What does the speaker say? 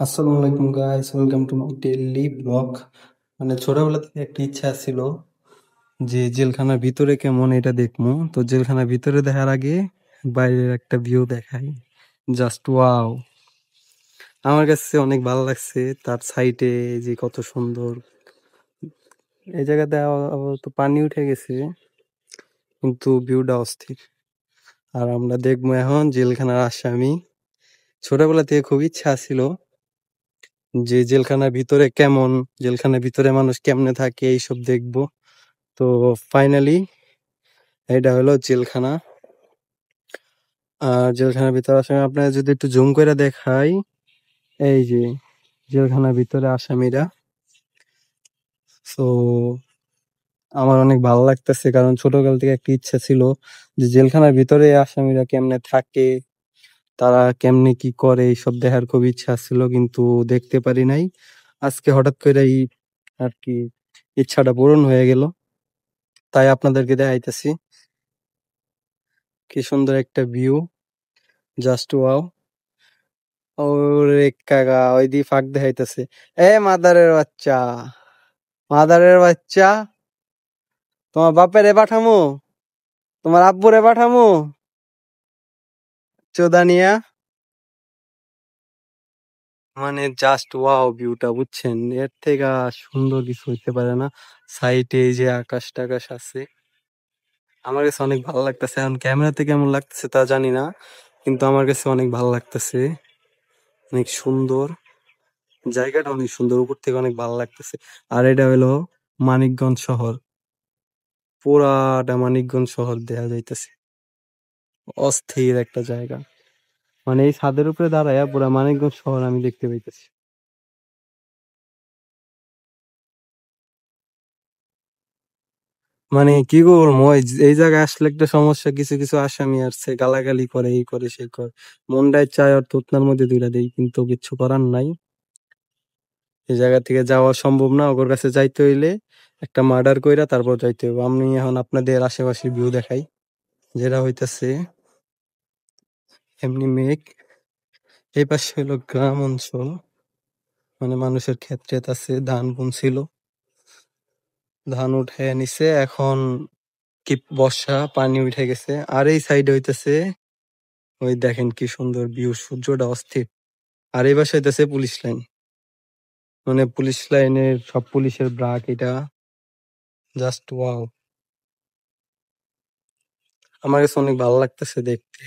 আসসালামু আলাইকুম guys, welcome to my daily blog. মানে ছোটবেলা থেকে একটা ইচ্ছা ছিল যে জেলখানার ভিতরে কেমন এটা দেখবো। তো জেলখানার ভিতরে দেখার আগে বাইরের একটা ভিউ দেখাই। জাস্ট ওয়াও, আমার কাছে অনেক ভালো লাগছে। তার সাইডে যে কত সুন্দর, এই জায়গাতে তো পানি উঠে গেছে কিন্তু ভিউটা অস্থির। আর আমরা দেখবো এখন জেলখানার আসামি। ছোটবেলা থেকে খুব ইচ্ছা ছিল যে জেলখানার ভিতরে কেমন, জেলখানার ভিতরে মানুষ কেমনে থাকে এইসব দেখবো। তো ফাইনালি এটা হলো জেলখানা। আর জেলখানার ভিতরে আসামি আপনার যদি একটু জুম করে দেখাই, এই যে জেলখানার ভিতরে আসামিরা। তো আমার অনেক ভালো লাগতেছে, কারণ ছোটকাল থেকে একটা ইচ্ছা ছিল যে জেলখানার ভিতরে আসামিরা কেমনে থাকে, তারা কেমনে কি করে এইসব দেখার খুব ইচ্ছা ছিল, কিন্তু দেখতে পারি নাই। আজকে হঠাৎ করেই আর কি ইচ্ছাটা পূরণ হয়ে গেল, তাই আপনাদেরকে দেখাইতেছি। কি সুন্দর একটা ভিউ, জাস্ট ওয়াও। ওরে কাকা, ওই দি ফাঁক দেখাইতেছে। এ মাদারের বাচ্চা, মাদারের বাচ্চা, তোমার বাপের এ পাঠামু, তোমার আব্বুর এ পাঠামু, চোদানিয়া। মানে জাস্ট ওয়াও ভিউটা, বুঝছেন? এর থেকে সুন্দর কিছু হইতে পারে না। সাইডে এই যে আকাশ টাকাশ আছে, আমার কাছে অনেক ভালো লাগতেছে। এখন ক্যামেরাতে কেমন লাগতেছে তা জানি না, কিন্তু আমার কাছে অনেক ভালো লাগতেছে। অনেক সুন্দর জায়গাটা, অনেক সুন্দর, উপর থেকে অনেক ভালো লাগতেছে। আর এটা হলো মানিকগঞ্জ শহর, পুরাটা মানিকগঞ্জ শহর দেখা যাইতেছে। অস্থির একটা জায়গা, মানে এই ছাদের উপরে দাঁড়ায় পুরা মানিকগঞ্জ শহর আমি দেখতে পাইতেছি। মানে কি করবো, এই জায়গায় আসলে একটা সমস্যা, কিছু কিছু আসামি আসছে গালাগালি করে, এই করে সেই করে। মনটাই চায় আর থুতনার মধ্যে দুইটা দেই, কিন্তু কিচ্ছু করার নাই। এই জায়গা থেকে যাওয়া সম্ভব না, ওর কাছে যাইতে হইলে একটা মার্ডার কইরা তারপর যাইতে হবে। আমি এখন আপনাদের আশেপাশে ভিউ দেখাই, যেটা হইতাছে এমনি মেঘ। এই পাশে হলো গ্রাম অঞ্চল, মানে মানুষের ক্ষেত টেত আছে, ধান বুনছিল, ধান উঠে নিছে এখন। কি বর্ষা, পানি উঠে গেছে। আর এই সাইডে হইতেছে, ওই দেখেন কি সুন্দর ভিউ, সূর্যটা অস্থির। আর এই পাশে হইতেছে পুলিশ লাইন, মানে পুলিশ লাইনের সব পুলিশের ব্রাক এটা। জাস্ট ওয়াও, আমার কাছে অনেক ভালো লাগতেছে দেখতে।